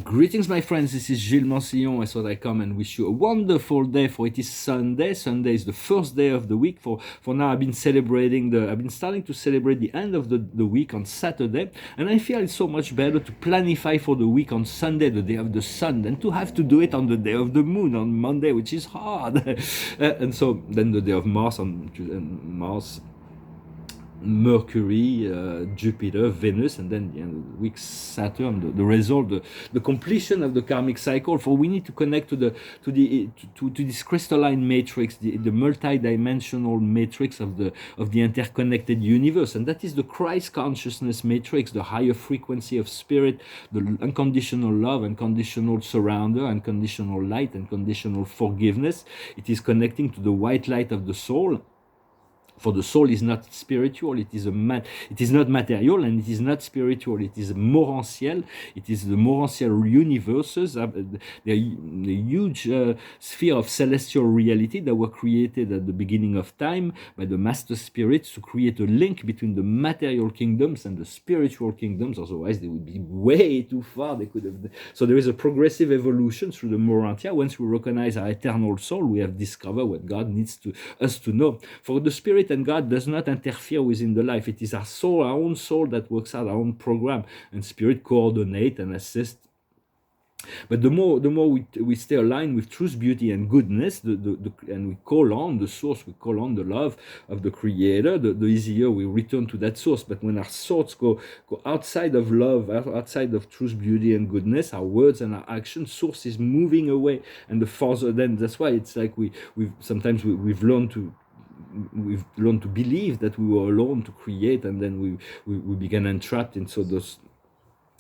Greetings, my friends. This is Gilles Mansillon. I thought I come and wish you a wonderful day. For it is Sunday. Sunday is the first day of the week. For now, I've been starting to celebrate the end of the week on Saturday, and I feel it's so much better to planify for the week on Sunday, the day of the sun, than to have to do it on the day of the moon on Monday, which is hard. And so then the day of Mars on Mars. Mercury, Jupiter, Venus, and then the week Saturn. The result, the completion of the karmic cycle. For we need to connect to this crystalline matrix, the multi-dimensional matrix of the interconnected universe, and that is the Christ consciousness matrix, the higher frequency of spirit, the unconditional love, unconditional surrender, unconditional light, unconditional forgiveness. It is connecting to the white light of the soul. For the soul is not spiritual, it is not material, and it is not spiritual. It is morantiel. It is the morantial universes, the huge sphere of celestial reality that were created at the beginning of time by the master spirits to create a link between the material kingdoms and the spiritual kingdoms. Otherwise, they would be way too far. They could have. So there is a progressive evolution through the morantia. Once we recognize our eternal soul, we have discovered what God needs us to know. For the spirit and God does not interfere within the life. It is our soul, our own soul, that works out our own program, and spirit coordinate and assist. But the more we stay aligned with truth, beauty, and goodness, and we call on the source, we call on the love of the Creator, the easier we return to that source. But when our thoughts go outside of love, outside of truth, beauty, and goodness, our words and our actions, source is moving away, and the farther. Then that's why it's like we've learned to believe that we were alone to create, and then we began entrapped in those.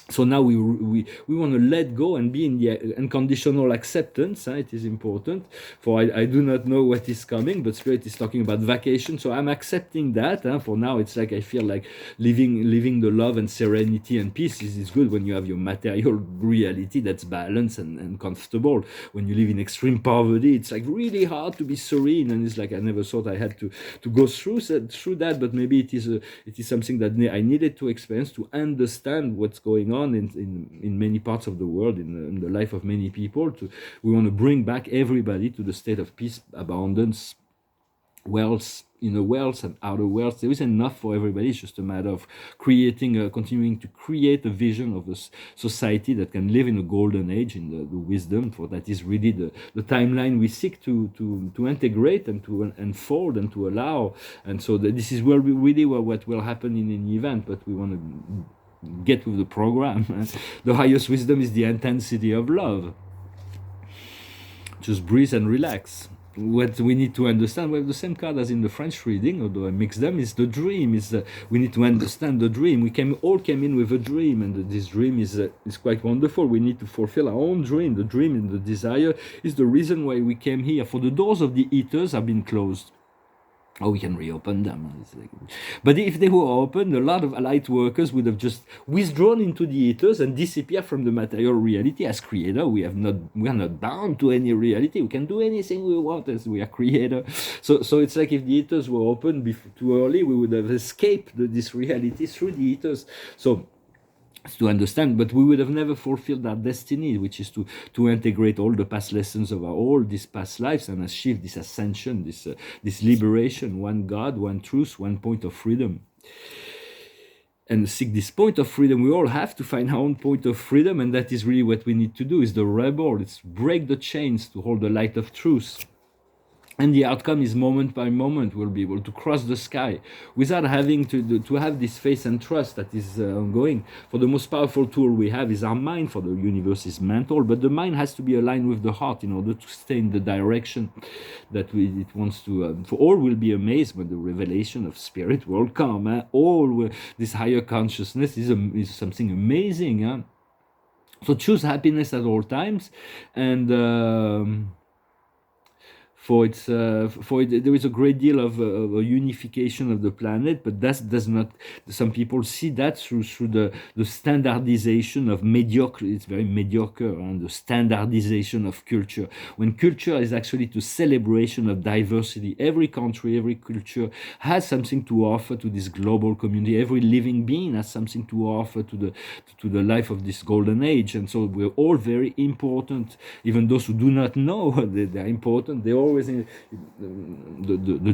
So now we want to let go and be in the unconditional acceptance. It is important. For I do not know what is coming, but Spirit is talking about vacation. So I'm accepting that. For now, it's like I feel like living the love and serenity and peace is good when you have your material reality that's balanced and comfortable. When you live in extreme poverty, it's like really hard to be serene, and it's like I never thought I had to go through that. But maybe it is something that I needed to experience to understand what's going on in many parts of the world, in the life of many people. We want to bring back everybody to the state of peace, abundance, wealth, inner wealth and outer wealth. There is enough for everybody. It's just a matter of continuing to create a vision of a society that can live in a golden age, in the wisdom. For that is really the timeline we seek to integrate and to unfold and to allow. And so this is where what will happen in an event, but we want to get with the program. The highest wisdom is the intensity of love. Just breathe and relax. What we need to understand, we have the same card as in the French reading, although I mix them, is the dream. We need to understand the dream. We all came in with a dream, and this dream is quite wonderful. We need to fulfill our own dream. The dream and the desire is the reason why we came here. For the doors of the eaters have been closed. Oh, we can reopen them. But if they were open, a lot of light workers would have just withdrawn into the ethers and disappear from the material reality. As creator, we are not bound to any reality. We can do anything we want as we are creator. So it's like if the ethers were open too early, we would have escaped this reality through the ethers. So to understand, but we would have never fulfilled our destiny, which is to integrate all the past lessons of all these past lives and achieve this ascension, this liberation, one God, one truth, one point of freedom. And seek this point of freedom. We all have to find our own point of freedom, and that is really what we need to do. Is the rebel. It's break the chains to hold the light of truth. And the outcome is moment by moment. We'll be able to cross the sky without having to have this faith and trust that is ongoing. For the most powerful tool we have is our mind. For the universe is mental, but the mind has to be aligned with the heart in order to stay in the direction that it wants to. For all will be amazed when the revelation of spirit will come. This higher consciousness is something amazing. So choose happiness at all times, and there is a great deal of a unification of the planet, but that does not. Some people see that through the standardization of mediocre. It's very mediocre, and the standardization of culture. When culture is actually to celebration of diversity, every country, every culture has something to offer to this global community. Every living being has something to offer to the life of this golden age, and so we're all very important. Even those who do not know they're important, they're always the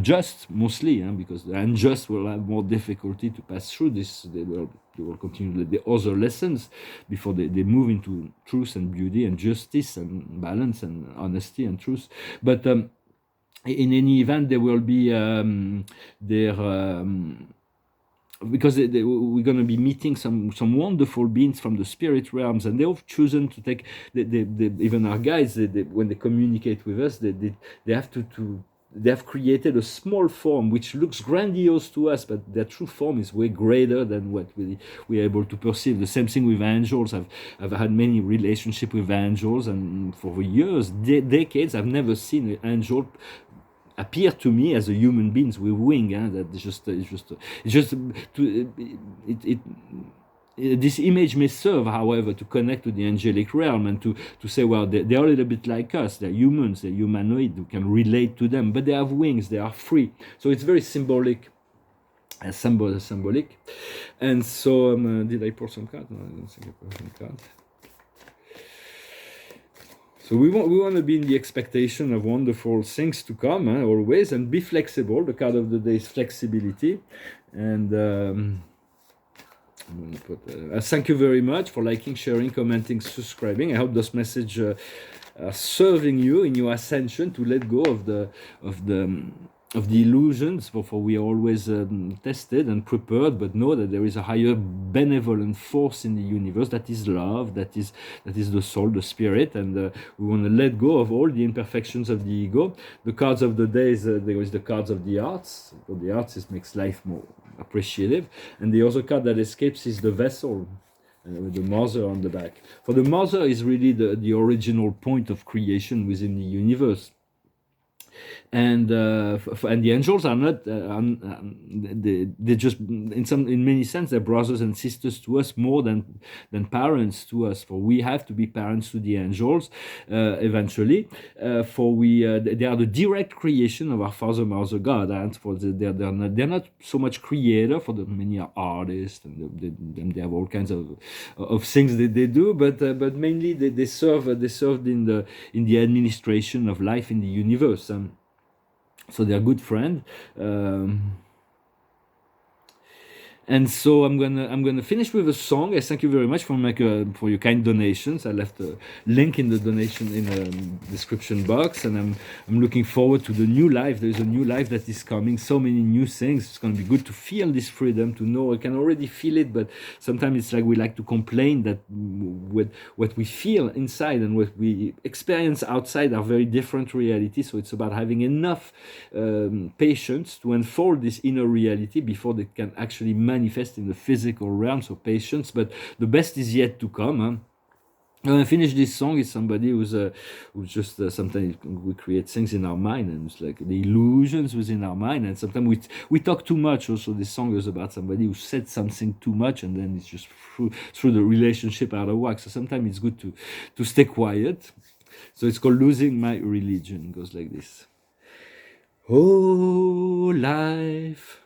just mostly, because the unjust will have more difficulty to pass through this. They will continue the other lessons before they move into truth and beauty and justice and balance and honesty and truth. But in any event, there will be because we're going to be meeting some wonderful beings from the spirit realms, and they've chosen to take even our guides, when they communicate with us, they have they have created a small form which looks grandiose to us, but their true form is way greater than what we are able to perceive. The same thing with angels. I've had many relationships with angels, and for years, decades, I've never seen an angel appear to me as a human beings with wing. This image may serve, however, to connect to the angelic realm and to say, well, they're a little bit like us. They're humans, they're humanoid, we can relate to them, but they have wings, they are free. So it's very symbolic. Symbolic. And so, did I pour some cards? No, I don't think I poured some cards. So we want to be in the expectation of wonderful things to come, always, and be flexible. The card of the day is flexibility. And I'm going to put, thank you very much for liking, sharing, commenting, subscribing. I hope this message are serving you in your ascension to let go of the illusions, for we are always tested and prepared, but know that there is a higher benevolent force in the universe that is love, that is the soul, the spirit, and we want to let go of all the imperfections of the ego. The cards of the day is there is the cards of the arts. So the arts makes life more appreciative, and the other card that escapes is the vessel. With the mother on the back. For the mother is really the original point of creation within the universe. And the angels are not they just in many sense they're brothers and sisters to us more than parents to us, for we have to be parents to the angels eventually, for they are the direct creation of our Father, Mother, God, and for they're not so much creator, for the many are artists, and they have all kinds of things that they do, but mainly they served in the administration of life in the universe. So they're good friend, and so I'm gonna finish with a song. I thank you very much for your kind donations. I left a link in the donation in the description box, and I'm looking forward to the new life. There's a new life that is coming. So many new things. It's going to be good to feel this freedom. To know I can already feel it, but sometimes it's like we like to complain that what we feel inside and what we experience outside are very different realities. So it's about having enough patience to unfold this inner reality before they can actually manifest in the physical realm. So patience, but the best is yet to come. When I finish this song, it's somebody who's just sometimes we create things in our mind, and it's like the illusions within our mind, and sometimes we talk too much. Also, this song is about somebody who said something too much, and then it's just through the relationship out of whack. So sometimes it's good to stay quiet. So it's called Losing My Religion. It goes like this. Oh, life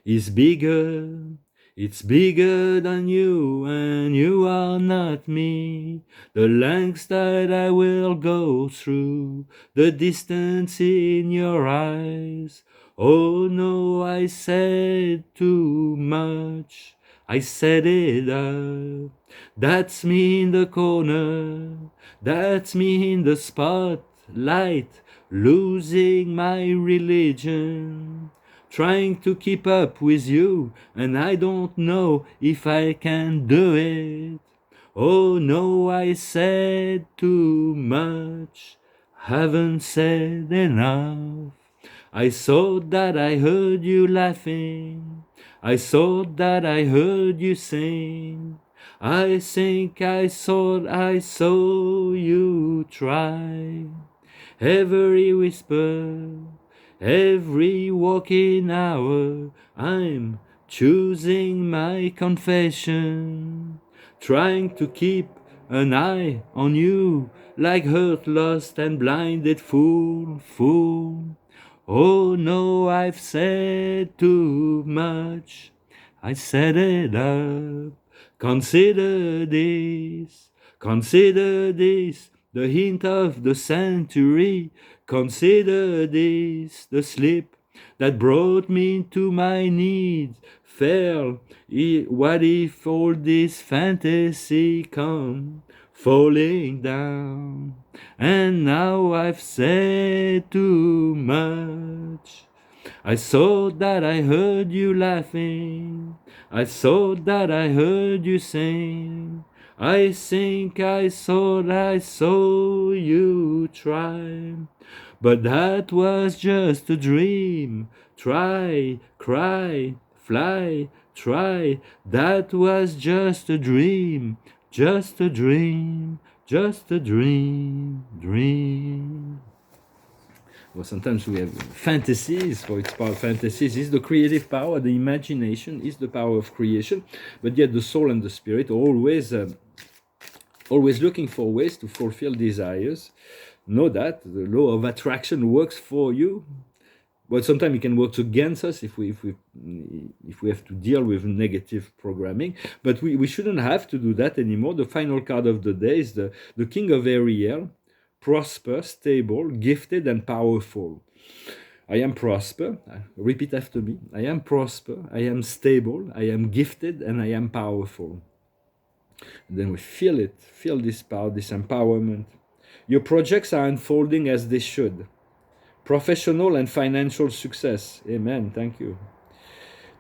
is bigger, it's bigger than you, and you are not me. The lengths that I will go through, the distance in your eyes. Oh no, I said too much, I said it up. That's me in the corner, that's me in the spotlight, losing my religion. Trying to keep up with you, and I don't know if I can do it. Oh no, I said too much, haven't said enough. I thought that I heard you laughing, I thought that I heard you sing. I think I thought I saw you try. every whisper, every walking hour. I'm choosing my confession, trying to keep an eye on you, like hurt, lost, and blinded fool, fool. Oh no, I've said too much. I set it up. Consider this, the hint of the century. Consider this, the slip that brought me to my knees. Fell, what if all this fantasy come falling down? And now I've said too much. I thought that I heard you laughing. I thought that I heard you sing. I think I thought I saw you try. But that was just a dream. Try, cry, fly, try. That was just a dream. Just a dream. Just a dream. Dream. Well, sometimes we have fantasies. For its power, fantasies is the creative power, the imagination is the power of creation, but yet the soul and the spirit are always looking for ways to fulfill desires. Know that the law of attraction works for you, but sometimes it can work against us if we have to deal with negative programming. But we shouldn't have to do that anymore. The final card of the day is the King of Ariel. Prosper, stable, gifted, and powerful. I am prosper. Repeat after me. I am prosper. I am stable. I am gifted, and I am powerful. And then we feel it. Feel this power, this empowerment. Your projects are unfolding as they should. Professional and financial success. Amen. Thank you.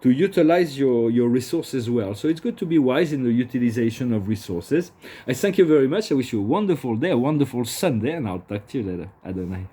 To utilize your resources well. So it's good to be wise in the utilization of resources. I thank you very much. I wish you a wonderful day, a wonderful Sunday, and I'll talk to you later. Adonai.